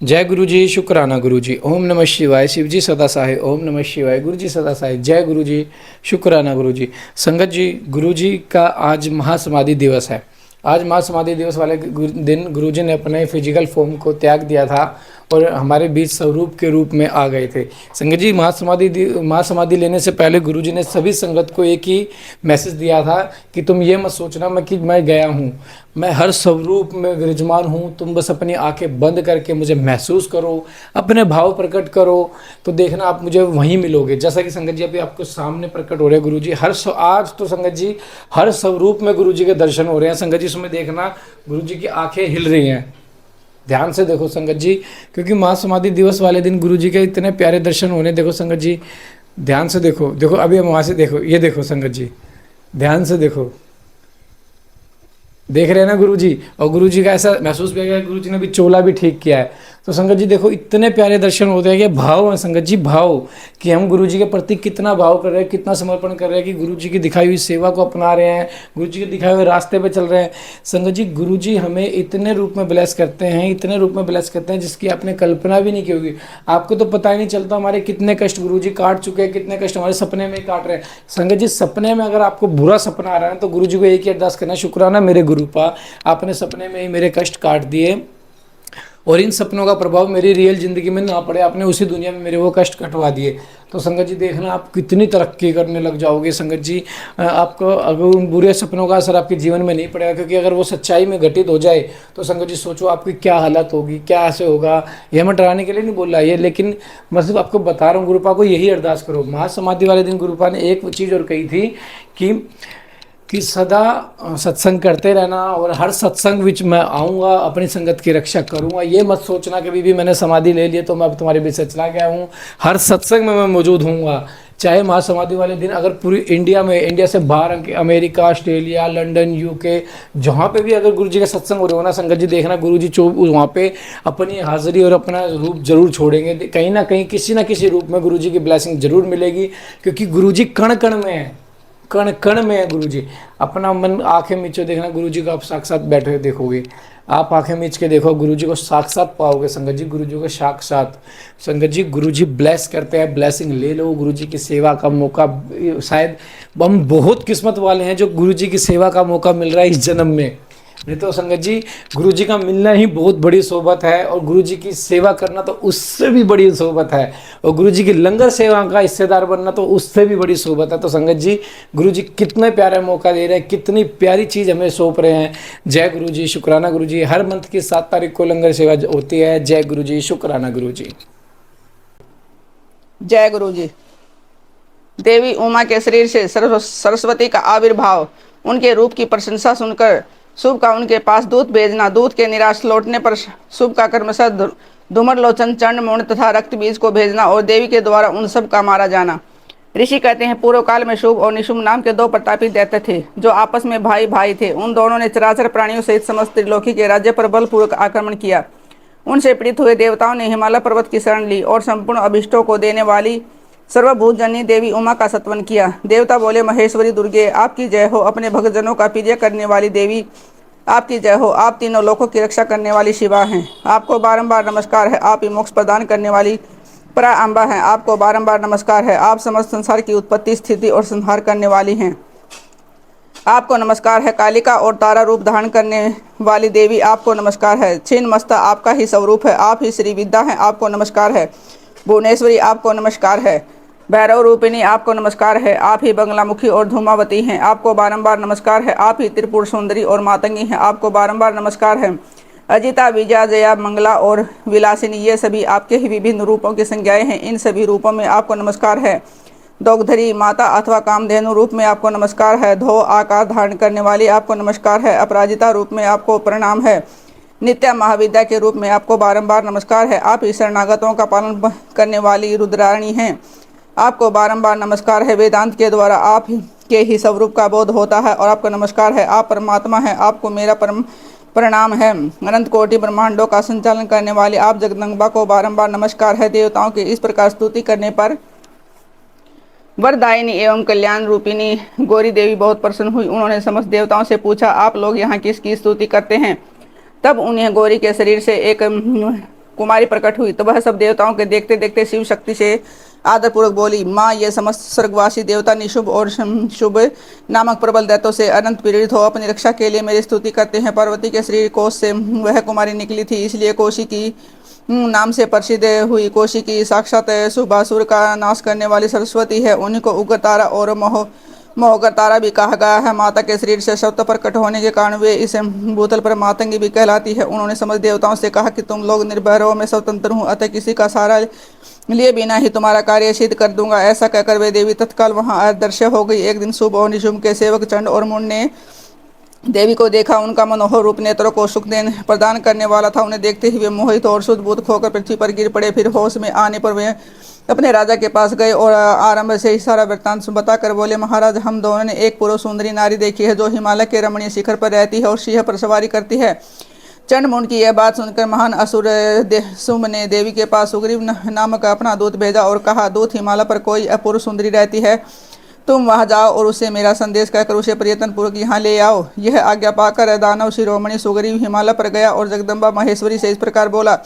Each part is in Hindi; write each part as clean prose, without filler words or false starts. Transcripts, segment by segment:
जय गुरु जी, शुक्राना गुरु जी। ओम नमः शिवाय। शिव जी सदा सहाय। ओम नमः शिवाय। गुरु जी सदा सहाय। जय गुरु जी, शुक्राना गुरु जी। संगत जी, गुरु जी का आज महासमाधि दिवस है। आज महासमाधि दिवस वाले दिन गुरु जी ने अपने फिजिकल फॉर्म को त्याग दिया था और हमारे बीच स्वरूप के रूप में आ गए थे। संगत जी, महासमाधि लेने से पहले गुरु जी ने सभी संगत को एक ही मैसेज दिया था कि तुम ये मत सोचना मैं गया हूँ, मैं हर स्वरूप में विराजमान हूँ। तुम बस अपनी आंखें बंद करके मुझे महसूस करो, अपने भाव प्रकट करो, तो देखना आप मुझे वहीं मिलोगे। जैसा कि संगत जी अभी आपको सामने प्रकट हो रहे हैं गुरु जी। आज तो संगत जी हर स्वरूप में गुरु जी के दर्शन हो रहे हैं। संगत जी इसमें देखना गुरु जी की आंखें हिल रही हैं। ध्यान से देखो संगत जी, क्योंकि महासमाधि दिवस वाले दिन गुरु जी के इतने प्यारे दर्शन होने। देखो संगत जी, ध्यान से देखो। देखो अभी हम वहाँ से देखो, ये देखो संगत जी, ध्यान से देखो। देख रहे हैं ना गुरु जी। और गुरु जी का ऐसा महसूस भी है, गुरु जी ने भी चोला भी ठीक किया है। तो संगत जी देखो, इतने प्यारे दर्शन होते हैं कि भाव है संगत जी, भाव कि हम गुरु जी के प्रति कितना भाव कर रहे हैं, कितना समर्पण कर रहे हैं, कि गुरु जी की दिखाई हुई सेवा को अपना रहे हैं, गुरु जी के दिखाए हुए रास्ते पे चल रहे हैं। संगत जी, गुरु जी हमें इतने रूप में ब्लेस करते हैं, इतने रूप में ब्लेस करते हैं जिसकी आपने कल्पना भी नहीं की होगी। आपको तो पता ही नहीं चलता हमारे कितने कष्ट गुरु जी काट चुके हैं, कितने कष्ट हमारे सपने में काट रहे हैं। संगत जी, सपने में अगर आपको बुरा सपना आ रहा है तो गुरु जी को एक ही अरदास करना, शुक्राना मेरे गुरु पा, आपने सपने में ही मेरे कष्ट काट दिए और इन सपनों का प्रभाव मेरी रियल ज़िंदगी में ना पड़े। आपने उसी दुनिया में मेरे वो कष्ट कटवा दिए। तो संगत जी देखना आप कितनी तरक्की करने लग जाओगे। संगत जी, आपको अगर उन बुरे सपनों का असर आपके जीवन में नहीं पड़ेगा, क्योंकि अगर वो सच्चाई में घटित हो जाए तो संगत जी सोचो आपकी क्या हालत होगी, क्या ऐसे होगा। ये मैं डराने के लिए नहीं बोल रहा ये, लेकिन मैं सिर्फ आपको बता रहा हूँ। गुरुपा को यही अरदास करो। महासमाधि वाले दिन गुरुपा ने एक चीज़ और कही थी कि सदा सत्संग करते रहना और हर सत्संग विच मैं आऊँगा, अपनी संगत की रक्षा करूँगा। ये मत सोचना कभी भी मैंने समाधि ले लिया तो मैं अब तुम्हारे बीच से चला गया हूँ। हर सत्संग में मैं मौजूद हूँगा। चाहे महासमाधि वाले दिन अगर पूरी इंडिया से बाहर, अमेरिका, ऑस्ट्रेलिया, लंदन, यूके, जहाँ पे भी अगर गुरु जी का सत्संग हो रहा हो ना संगत जी, देखना गुरु जी वहाँ पे अपनी हाजिरी और अपना रूप जरूर छोड़ेंगे। कहीं ना कहीं किसी ना किसी रूप में गुरु जी की ब्लेसिंग जरूर मिलेगी, क्योंकि गुरु जी कण कण में है, कण कण में है गुरु जी। अपना मन आंखें मीचो, देखना गुरु जी को आप साक्षात बैठे हुए देखोगे। आप आंखें मीच के देखो, गुरु जी को साक्षात पाओगे संगत जी, गुरु जी को साक्षात। संगत जी, गुरु जी ब्लेस करते हैं, ब्लेसिंग ले लो। गुरु जी की सेवा का मौका, शायद हम बहुत किस्मत वाले हैं जो गुरु जी की सेवा का मौका मिल रहा है इस जन्म में। नहीं तो संगत जी, गुरु जी का मिलना ही बहुत बड़ी सोबत है, और गुरु जी की सेवा करना तो उससे भी बड़ी सोबत है, और गुरु जी की लंगर सेवा का हिस्सेदार बनना तो उससे भी बड़ी सोबत है। तो संगत जी, गुरु जी कितने प्यारा मौका दे रहे हैं, कितनी प्यारी चीज़ हमें सौंप रहे हैं। जय गुरु जी, शुक्राना गुरु जी। हर मंथ की 7 तारीख को लंगर सेवा होती है। जय गुरु जी, शुक्राना गुरु जी। जय गुरु जी। देवी उमा के शरीर से सरस्वती का आविर्भाव, उनके रूप की प्रशंसा सुनकर शुभ का उनके पास दूत भेजना, दूत के निराश लौटने पर शुभ का क्रमशः धूमर लोचन, चंड मूण तथा रक्त बीज को भेजना और देवी के द्वारा उन सब का मारा जाना। ऋषि कहते हैं, पूर्व काल में शुभ और निशुम्भ नाम के 2 प्रतापी दैत्य थे, जो आपस में भाई भाई थे। उन दोनों ने चराचर प्राणियों सहित समस्त त्रिलोकी के राज्य पर बलपूर्वक आक्रमण किया। उनसे पीड़ित हुए देवताओं ने हिमालय पर्वत की शरण ली और संपूर्ण अभिष्टों को देने वाली सर्वभूत जननी देवी उमा का सत्वन किया। देवता बोले, महेश्वरी दुर्गे आपकी जय हो। अपने भक्तजनों का प्रिय करने वाली देवी आपकी जय हो। आप तीनों लोकों की रक्षा करने वाली शिवा हैं, आपको बारंबार नमस्कार है। आप ही मोक्ष प्रदान करने वाली परा अम्बा हैं, आपको बारंबार नमस्कार है। आप समस्त संसार की उत्पत्ति, स्थिति और संहार करने वाली हैं, आपको नमस्कार है। कालिका और तारा रूप धारण करने वाली देवी, आपको नमस्कार है। छिन्न मस्ता आपका ही स्वरूप है, आप ही श्री विद्या हैं, आपको नमस्कार है। भुवनेश्वरी आपको नमस्कार है। भैरव रूपिणी आपको नमस्कार है। आप ही बंगलामुखी और धूमावती हैं, आपको बारंबार नमस्कार है। आप ही त्रिपुर सुंदरी और मातंगी हैं, आपको बारंबार नमस्कार है। अजिता, विजया, जया, मंगला और विलासिनी, ये सभी आपके ही विभिन्न रूपों की संज्ञाएं हैं। इन सभी रूपों में आपको नमस्कार है। दोगधरी माता अथवा कामधेनु रूप में आपको नमस्कार है। धो आकार धारण करने वाली आपको नमस्कार है। अपराजिता रूप में आपको प्रणाम है। नित्या महाविद्या के रूप में आपको बारंबार नमस्कार है। आप ही शरणागतों का पालन करने वाली रुद्राणी हैं, आपको बारंबार नमस्कार है। वेदांत के द्वारा आप के ही स्वरूप का बोध होता है और आपको नमस्कार है। आप परमात्मा हैं, आपको मेरा प्रणाम है। अनंत कोटि ब्रह्मांडों का संचालन करने वाली आप जगदम्बा को बारंबार नमस्कार है। देवताओं की इस प्रकार स्तुति करने पर वरदायिनी एवं कल्याण रूपिणी गौरी देवी बहुत प्रसन्न हुई। उन्होंने समस्त देवताओं से पूछा, आप लोग यहाँ किसकी स्तुति करते हैं? तब उन्हें गौरी के शरीर से एक कुमारी प्रकट हुई तो वह सब देवताओं के देखते देखते शिव शक्ति से आदरपूर्वक बोली, माँ, ये समस्त स्वर्गवासी देवता निशुभ और शुभ नामक प्रबल दैत्यों से अनंत पीड़ित हो अपनी रक्षा के लिए मेरी स्तुति करते हैं। पार्वती के शरीर कोष से वह कुमारी निकली थी, इसलिए कौशिकी नाम से प्रसिद्ध हुई। कौशिकी साक्षात सुबासुर का नाश करने वाली सरस्वती है। उन्हीं को उग्रतारा और मोहगतारा भी कहा गया है। माता के शरीर से शब्द प्रकट होने के कारण वे इस भूतल पर मातंगी भी कहलाती है। उन्होंने समस्त देवताओं से कहा कि तुम लोग निर्भय रहो, मैं स्वतंत्र हूँ, अतः किसी का सहारा लिए बिना ही तुम्हारा कार्य सिद्ध कर दूंगा। ऐसा कहकर वे देवी तत्काल वहां अदृश्य हो गई। एक दिन शुभ और निशुभ के सेवक चंड और मुंड ने देवी को देखा। उनका मनोहर रूप नेत्रों को सुख प्रदान करने वाला था। उन्हें देखते ही वे मोहित और शुद्ध बुद्ध खोकर पृथ्वी पर गिर पड़े। फिर होश में आने पर वे अपने राजा के पास गए और आरंभ से ही सारा वृत्तांत बताकर बोले, महाराज, हम दोनों ने एक पुरुष सुंदरी नारी देखी है जो हिमालय के रमणीय शिखर पर रहती है और सिंह पर सवारी करती है। चंड मुंड की यह बात सुनकर महान असुर शुंभ ने देवी के पास सुग्रीव नामक अपना दूत भेजा और कहा, दूत, हिमालय पर कोई अपूर्व सुंदरी रहती है, तुम वहां जाओ और उसे मेरा संदेश कहकर उसे प्रयत्न पूर्वक यहाँ ले आओ। यह आज्ञा पाकर दानव शिरोमणि सुग्रीव हिमालय पर गया और जगदम्बा महेश्वरी से इस प्रकार बोला।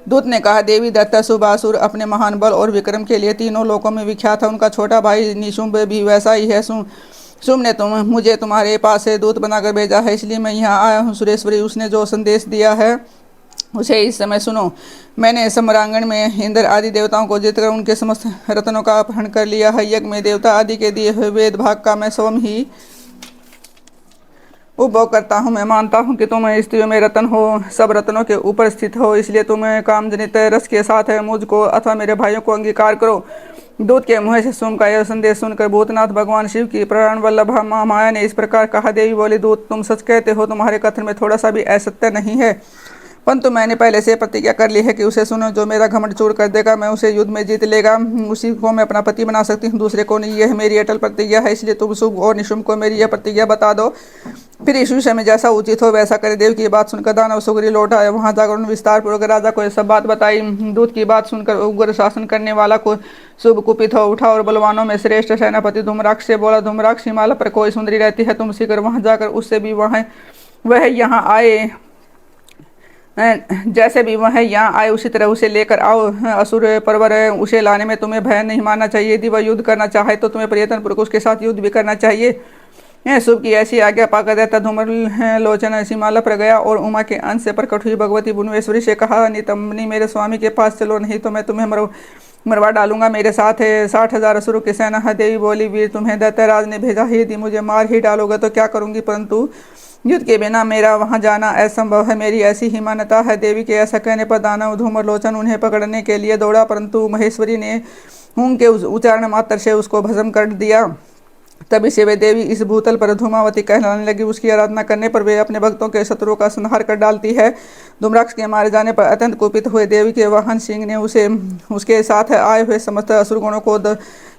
दूत ने कहा, देवी दैत्य शुभासुर अपने महान बल और विक्रम के लिए तीनों लोकों में विख्यात है। उनका छोटा भाई निशुंभ भी वैसा ही है। शुंभ ने मुझे तुम्हारे पास से दूत बनाकर भेजा है, इसलिए मैं यहाँ आया हूँ। सुरेश्वरी, उसने जो संदेश दिया है उसे इस समय सुनो। मैंने सम्रांगण में इंद्र आदि देवताओं को जीतकर उनके समस्त रत्नों का अपहरण कर लिया है। यज्ञ में देवता आदि के दिए हुए वेद भाग का मैं स्वयं ही उपभोग करता हूँ। मैं मानता हूँ कि तुम स्त्रियों में रत्न हो, सब रत्नों के ऊपर स्थित हो, इसलिए तुम काम जनित रस के साथ मुझको अथवा मेरे भाइयों को अंगीकार करो। दूत के मुँह से शुंभ का यह संदेश सुनकर भूतनाथ भगवान शिव की प्राण वल्लभा माँ माया ने इस प्रकार कहा। देवी बोली, दूत, तुम सच कहते हो, तुम्हारे कथन में थोड़ा सा भी असत्य नहीं है, परंतु मैंने पहले से प्रतिज्ञा कर ली है कि उसे सुनो। जो मेरा घमंड चूर कर देगा, मैं उसे युद्ध में जीत लेगा, उसी को मैं अपना पति बना सकती हूँ, दूसरे को नहीं। यह मेरी अटल प्रतिज्ञा है, इसलिए तुम शुभ और निशुंभ को मेरी यह प्रतिज्ञा बता दो, फिर इस विषय में जैसा उचित हो वैसा करे। देव की बात सुनकर दानव सुग्रीव लौट आए। वहां जाकर उन्होंने विस्तार पूर्वक राजा को यह सब बात बताई। दूत की बात सुनकर उग्र शासन करने वाला को शुभ कुपित हो उठा और बलवानों में श्रेष्ठ सेनापति धूम्राक्ष से बोला, धूम्राक्ष, हिमालय पर कोई सुंदरी रहती है, तुम शीघ्र वहां जाकर उससे भी वह यहाँ आए, जैसे भी वह यहाँ आए उसी तरह उसे लेकर आओ। असुर परवर उसे लाने में तुम्हें भय नहीं मानना चाहिए। यदि वह युद्ध करना चाहे तो तुम्हें प्रयत्न पूर्वक उसके साथ युद्ध भी करना चाहिए। शुभ की ऐसी आज्ञा पाकर देता धूम्र लोचन हिमालय पर गया और उमा के अंश से प्रकट हुई भगवती भुवनेश्वरी से कहा, नितंबनी, मेरे स्वामी के पास चलो, नहीं तो मैं तुम्हें मरवा डालूंगा। मेरे साथ 60,000 असुरों की सेना है। देवी बोली, वीर, तुम्हें दैत्यराज ने भेजा है, यदि मुझे मार ही डालोगे तो क्या करूंगी, परंतु युद्ध के बिना मेरा वहां जाना असंभव है, मेरी ऐसी ही मान्यता है। देवी के ऐसा कहने पर दानव धूम्र लोचन उन्हें पकड़ने के लिए दौड़ा, परंतु महेश्वरी ने उनके उच्चारण मात्र से उसको भस्म कर दिया। तभी से वे देवी इस भूतल पर धूमावती कहलाने लगी। उसकी आराधना करने पर वे अपने भक्तों के शत्रुओं का संहार कर डालती है। धूम्राक्ष के मारे जाने पर अत्यंत कुपित हुए देवी के वाहन सिंह ने उसके साथ आए हुए समस्त असुरगणों को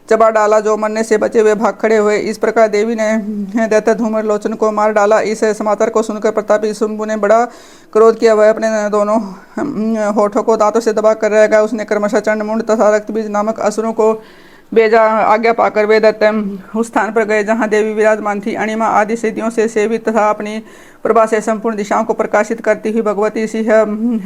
चबा डाला, जो मरने से बचे हुए भाग खड़े हुए। इस प्रकार देवी ने दैत्य धूम्र लोचन को मार डाला। इस समाचार को सुनकर प्रतापी शुंभ ने बड़ा क्रोध किया। वह अपने दोनों होठों को दांतों से दबा कर रह गया। उसने क्रमशः चंड मुंड तथा रक्तबीज नामक असुरों को भेजा। आज्ञा पाकर वे दैत्य उस स्थान पर गए जहाँ देवी विराजमान थी। अणिमा आदि सिद्धियों से सेवित तथा अपनी प्रभा से संपूर्ण दिशाओं को प्रकाशित करती हुई भगवती सिंह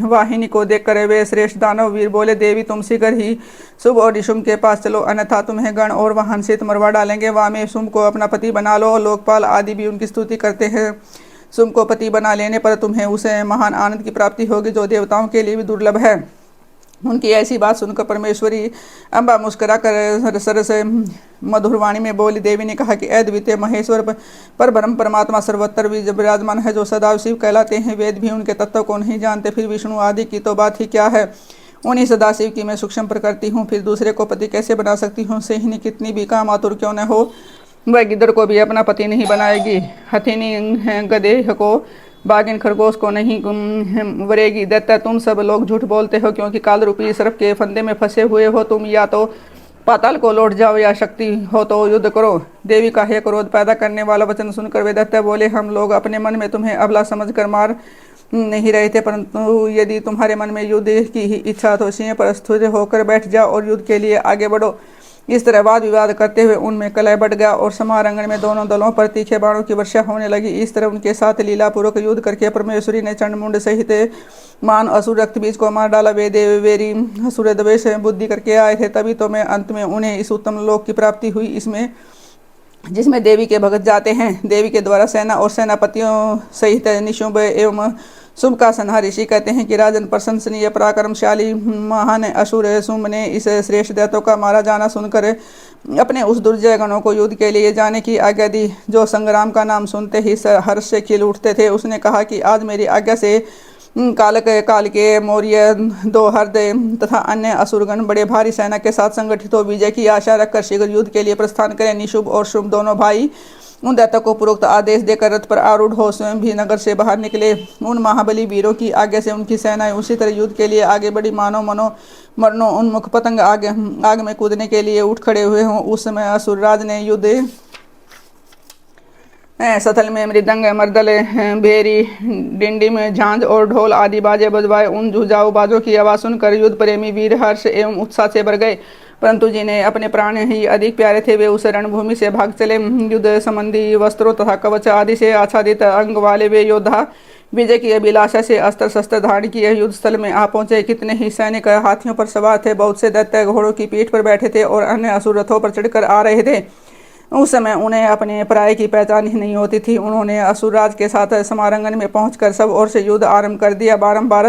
वाहिनी को देखकर वे श्रेष्ठ दानव वीर बोले, देवी, तुम शीघ्र ही शुभ और निशुंभ के पास चलो, अन्यथा तुम्हें गण और वाहन से मरवा डालेंगे। वहाँ में शुंभ को अपना पति बना लो। लोकपाल आदि भी उनकी स्तुति करते हैं। शुंभ को पति बना लेने पर तुम्हें उसे महान आनंद की प्राप्ति होगी, जो देवताओं के लिए भी दुर्लभ है। उनकी ऐसी बात सुनकर परमेश्वरी अम्बा मुस्कुरा कर सरस मधुर वाणी में बोली। देवी ने कहा कि अद्वितीय महेश्वर पर ब्रह्म परमात्मा सर्वत्र विराजमान है, जो सदा शिव कहलाते हैं। वेद भी उनके तत्व को नहीं जानते, फिर विष्णु आदि की तो बात ही क्या है। उन्हीं सदाशिव की मैं सूक्ष्म प्रकृति हूँ, फिर दूसरे को पति कैसे बना सकती हूँ। सेहिनी कितनी भी काम आतुर क्यों न हो, वह गिद्ध को भी अपना पति नहीं बनाएगी। हथिनी गधे को, बागिन खरगोश को नहीं वरेगी। दैत्य, तुम सब लोग झूठ बोलते हो, क्योंकि काल रूपी सर्प के फंदे में फंसे हुए हो। तुम या तो पाताल को लौट जाओ या शक्ति हो तो युद्ध करो। देवी का यह क्रोध पैदा करने वाला वचन सुनकर वे दैत्य बोले, हम लोग अपने मन में तुम्हें अबला समझकर मार नहीं रहे थे, परंतु यदि तुम्हारे मन में युद्ध की ही इच्छा तो सिंह पर स्थिर होकर बैठ जाओ और युद्ध के लिए आगे बढ़ो। इस तरह वाद विवाद करते हुए उनमें कलह बढ़ गया और समारंगण में दोनों दलों पर तीखे बाणों की वर्षा होने लगी। इस तरह उनके साथ लीलापूर्वक युद्ध करके परमेश्वरी ने चंडमुंड सहित मान असुर रक्तबीज को मार डाला। वे देवेरी असुर द्वेष बुद्धि करके आए थे, तभी तो मैं अंत में उन्हें इस उत्तम लोक की प्राप्ति हुई, इसमें जिसमें देवी के भगत जाते हैं। देवी के द्वारा सेना और सेनापतियों सहित निशुंभ एवं शुंभ का संहार। ऋषि कहते हैं कि राजन प्रशंसनीय पराक्रमशाली महान असुर शुंभ ने इस श्रेष्ठ दैत्यों का मारा जाना सुनकर अपने उस दुर्जय गणों को युद्ध के लिए जाने की आज्ञा दी, जो संग्राम का नाम सुनते ही हर्ष से खिल उठते थे। उसने कहा कि आज मेरी आज्ञा से काल के मौर्य दोहर्द तथा अन्य असुरगण बड़े भारी सेना के साथ संगठित हो विजय की आशा रखकर शीघ्र युद्ध के लिए प्रस्थान करें। निशुभ और शुभ दोनों भाई उन दैत्यों को पूर्वोक्त आदेश देकर रथ पर आरूढ़ हो स्वयं भी नगर से बाहर निकले। उन महाबली वीरों की आज्ञा से उनकी सेनाएं उसी तरह युद्ध के लिए आगे बढ़ी, मानो मरनो उन्मुख पतंग आग में कूदने के लिए उठ खड़े हुए हों। उस समय असुरराज ने युद्ध सथल में मृदंग, मर्दल, भेरी, डिंडिम, झांझ और ढोल आदि बाजे बजवाए। उन जुझाऊ बाजों की आवाज सुनकर युद्ध प्रेमी वीर हर्ष एवं उत्साह से भर गए, परंतु जिन्हें अपने प्राण ही अधिक प्यारे थे वे उस रणभूमि से भाग चले। युद्ध संबंधी वस्त्रों तथा कवच आदि से आच्छादित अंग वाले वे योद्धा विजय की अभिलाषा से अस्त्र शस्त्र धारण किए युद्ध स्थल में आ पहुंचे। कितने ही सैनिक हाथियों पर सवार थे, बहुत से दैत्य घोड़ों की पीठ पर बैठे थे और अन्य असुर रथों पर चढ़कर आ रहे थे। उस समय उन्हें अपने पराये की पहचान ही नहीं होती थी। उन्होंने असुरराज के साथ समारंगन में पहुंचकर सब ओर से युद्ध आरंभ कर दिया। बारंबार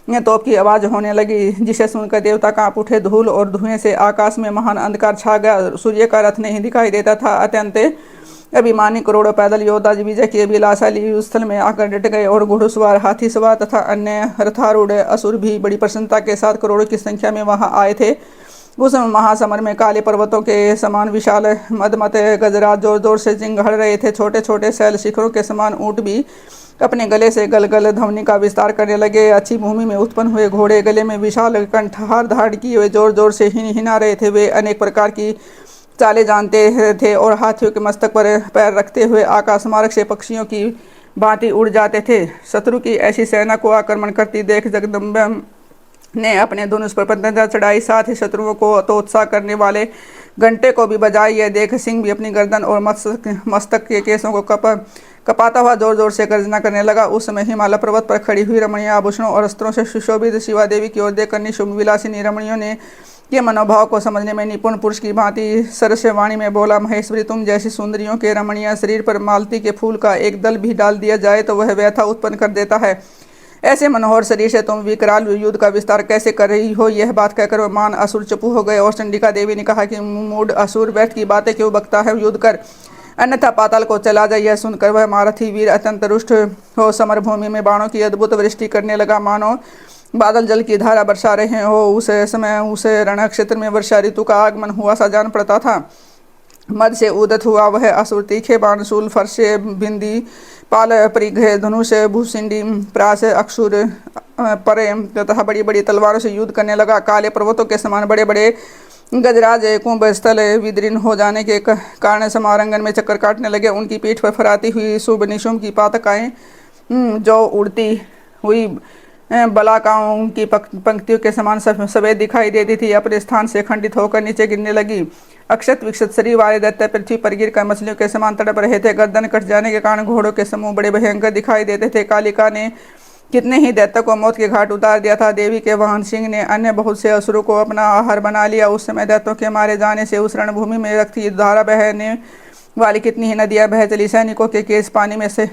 तोप की आवाज होने लगी, जिसे सुनकर देवता कांप उठे। धूल और धुएं से आकाश में महान अंधकार छा गया, सूर्य का रथ नहीं दिखाई देता था। अत्यंत अभिमानी करोड़ों पैदल योद्धा विजय की अभिलाषा लिए स्थल में आकर डट गए और घुड़सवार, हाथी सवार तथा अन्य रथारूढ़ असुर भी बड़ी प्रसन्नता के साथ करोड़ों की संख्या में वहां आए थे। उस महासमर में काले पर्वतों के समान विशाल मदमत गजराज जोर जोर से जिंगड़ रहे थे। छोटे छोटे शैल शिखरों के समान ऊंट भी अपने गले से गलगल ध्वनि का विस्तार करने लगे। अच्छी भूमि में उत्पन्न हुए घोड़े गले में विशाल कंठहार धारण किए हुए जोर जोर से हिना रहे थे। वे अनेक प्रकार की चालें जानते थे और हाथियों के मस्तक पर पैर रखते हुए आकाश मार्ग से पक्षियों की भांति उड़ जाते थे। शत्रु की ऐसी सेना को आक्रमण करती देख जगदम्बा ने अपने धनुष पर पतंगा चढ़ाई, साथ ही शत्रुओं को तोत्साह करने वाले घंटे को भी बजाई। यह देख सिंह भी अपनी गर्दन और मस्तक के केसों को कपाता हुआ जोर जोर से गर्जना करने लगा। उस समय हिमालय पर्वत पर खड़ी हुई रमणीय आभूषणों और अस्त्रों से सुशोभित शिवा देवी की ओर देखकर निशुंभ विलासिनी रमणियों ने के मनोभाव को समझने में निपुण पुरुष की भांति सरस्ववाणी में बोला, महेश्वरी, तुम जैसी सुंदरियों के रमणीय शरीर पर मालती के फूल का एक दल भी डाल दिया जाए तो वह व्यथा उत्पन्न कर देता है। ऐसे मनोहर शरीर से तुम विकराल युद्ध का विस्तार कैसे कर रही हो? यह बात कहकर मान असुर चुप हो गए और चंडिका देवी ने कहा कि मूड असुर, बैठ की बातें क्यों बकता है, युद्ध कर, अन्यथा पाताल को चला जाए। यह सुनकर वह महारथी वीर अत्यंत रुष्ट हो समर भूमि में बाणों की अद्भुत वृष्टि करने लगा, मानो बादल जल की धारा बरसा रहे हो। उस समय उस रण क्षेत्र में वर्षा ऋतु का आगमन हुआ सा जान पड़ता था। मद से उदत हुआ वह असुर तीखे बाण, शूल, फरसे, बिंदी, पाल, परिघ, धनुष, भूसिंडी, प्रास, अक्षुर, परे तथा बड़ी बड़ी तलवारों से युद्ध करने लगा। काले पर्वतों के समान बड़े बड़े गजराज कुंभ स्थल विदीर्ण हो जाने के कारण समारंगन में चक्कर काटने लगे। उनकी पीठ पर फराती हुई शुभ निशुंभ की पातकाएं जो उड़ती हुई बलाकाओं की पंक्तियों के समान सफेद दिखाई देती थी, अपने स्थान से खंडित होकर नीचे गिरने लगी। अक्षत विक्षत शरीर वाले दैत्य पृथ्वी पर गिरकर मछलियों के समान तड़प रहे थे। गर्दन कट जाने के कारण घोड़ों के समूह बड़े भयंकर दिखाई देते थे। कालिका ने कितने ही दैत्यों को मौत के घाट उतार दिया था। देवी के वाहन सिंह ने अन्य बहुत से असुरों को अपना आहार बना लिया। उस समय दैत्यों के मारे जाने से उस रणभूमि में रक्त की धारा बहने वाली कितनी ही नदियां बह चली। सैनिकों के केस पानी में से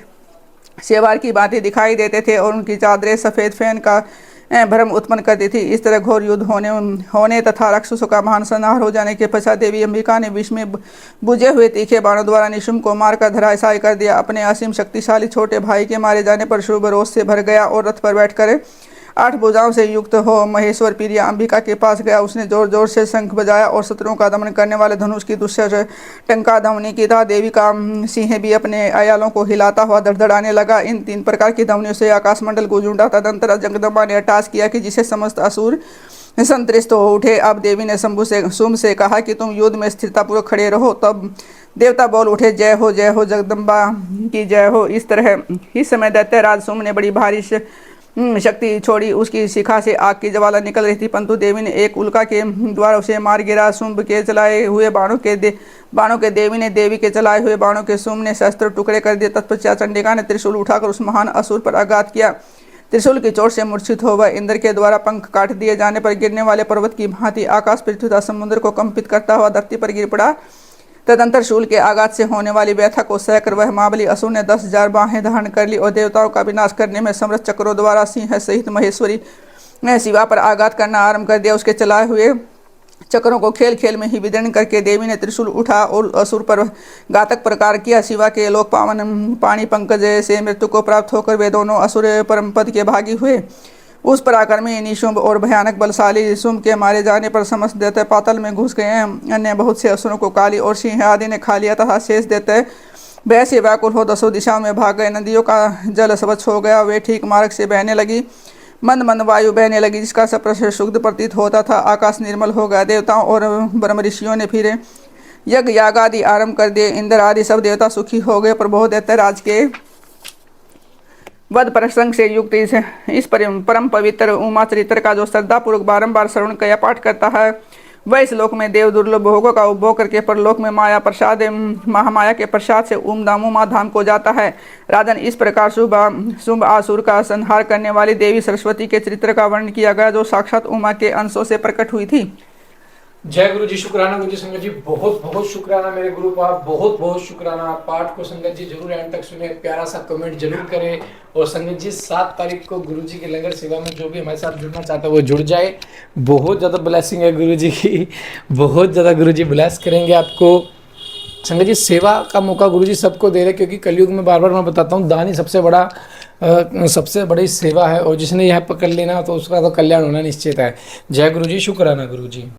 शेवार की बातें दिखाई देते थे और उनकी चादरें सफ़ेद फैन का भ्रम उत्पन्न करती थी। इस तरह घोर युद्ध होने तथा राक्षसों का महान संहार हो जाने के पश्चात देवी अंबिका ने विष में बुझे हुए तीखे बाणों द्वारा निशुंभ को मारकर धराशायी कर दिया। अपने असीम शक्तिशाली छोटे भाई के मारे जाने पर शुभ रोष से भर गया और रथ पर बैठकर 8 भुजाओं से युक्त हो महेश्वर प्रिया अंबिका के पास गया। उसने जोर जोर से शंख बजाया और शत्रुओं का दमन करने वाले धनुष की दुष्य टंका ध्वनि की था। देवी का सिंह भी अपने अयालों को हिलाता हुआ धड़धड़ाने लगा। इन 3 प्रकार की ध्वनियों से आकाशमंडल गूंज उठा। तदंतर जगदम्बा ने अट्टहास किया कि जिसे समस्त असुर संतृष्ट हो उठे। अब देवी ने शुंभ से कहा कि तुम युद्ध में स्थिरतापूर्वक खड़े रहो। तब देवता बोल उठे, जय हो जगदम्बा की जय हो। इस तरह इस समय दैत्य राज शुंभ ने बड़ी भारी शक्ति छोड़ी, उसकी शिखा से आग की ज्वाला निकल रही थी, परंतु देवी ने एक उल्का के द्वारा उसे मार गिरा। शुंभ के चलाए हुए बाणों के देवी के चलाए हुए बाणों के शुंभ ने शस्त्र टुकड़े कर दिए। तत्पश्चात चंडिका ने त्रिशूल उठाकर उस महान असुर पर आघात किया। त्रिशूल की चोट से मूर्छित हो वह इंद्र के द्वारा पंख काट दिए जाने पर गिरने वाले पर्वत की भांति आकाश, पृथ्वी तथा समुद्र को कंपित करता हुआ धरती पर गिर पड़ा। तदंतर शूल के आघात से होने वाली व्यथा को सहकर वह महाबली असुर ने 10,000 बाहें धारण कर ली और देवताओं का विनाश करने में समर्थ चक्रों द्वारा सिंह सहित महेश्वरी ने शिवा पर आघात करना आरंभ कर दिया। उसके चलाए हुए चक्रों को खेल खेल में ही विदीर्ण करके देवी ने त्रिशूल उठा और असुर पर घातक प्रकार किया। शिवा के लोक पावन पाणी पंकज से मृत्यु को प्राप्त होकर वे दोनों असुर परम पद के भागी हुए। उस पराक्रमी निशुंभ और भयानक बलशाली शुंभ के मारे जाने पर समस्त दैत्य पाताल में घुस गए। अन्य बहुत से असुरों को काली और सिंह आदि ने खा लिया तथा शेष दैत्य भय से व्याकुल हो दसों दिशाओं में भाग गए। नदियों का जल स्वच्छ हो गया, वे ठीक मार्ग से बहने लगी। मंद मंद वायु बहने लगी, जिसका सब शुद्ध प्रतीत होता था। आकाश निर्मल हो गया। देवताओं और ब्रह्म ऋषियों ने फिर यज्ञ याग आदि आरंभ कर दिए। इंद्र आदि सब देवता सुखी हो गए, पर बहुत दैत्य राज के वध प्रसंग से युक्त इस परम पवित्र उमा चरित्र का जो श्रद्धापूर्वक बारंबार श्रवण या पाठ करता है, वह इस लोक में देव दुर्लभ भोगों का उपभोग करके परलोक में माया प्रसाद महामाया के प्रसाद से उम दामुमा धाम को जाता है। राजन, इस प्रकार शुंभ आसुर का संहार करने वाली देवी सरस्वती के चरित्र का वर्णन किया गया, जो साक्षात उमा के अंशों से प्रकट हुई थी। जय गुरु जी, शुक्राना गुरु जी। संगत जी बहुत बहुत शुक्राना मेरे गुरु का, बहुत बहुत शुक्राना। आप पाठ को संगत जी जरूर एंड तक सुने, प्यारा सा कमेंट जरूर करें। और संगत जी 7 तारीख को गुरु जी की लंगर सेवा में जो भी हमारे साथ जुड़ना चाहता है वो जुड़ जाए। बहुत ज़्यादा ब्लेसिंग है गुरु जी की, बहुत ज़्यादा गुरु जी ब्लेस करेंगे आपको। संगत जी सेवा का मौका गुरु जी सबको दे रहे, क्योंकि कलयुग में बार बार मैं बताता हूँ दान ही सबसे बड़ी सेवा है, और जिसने यह पकड़ लेना तो उसका तो कल्याण होना निश्चित है। जय गुरु जी, शुक्राना गुरु जी।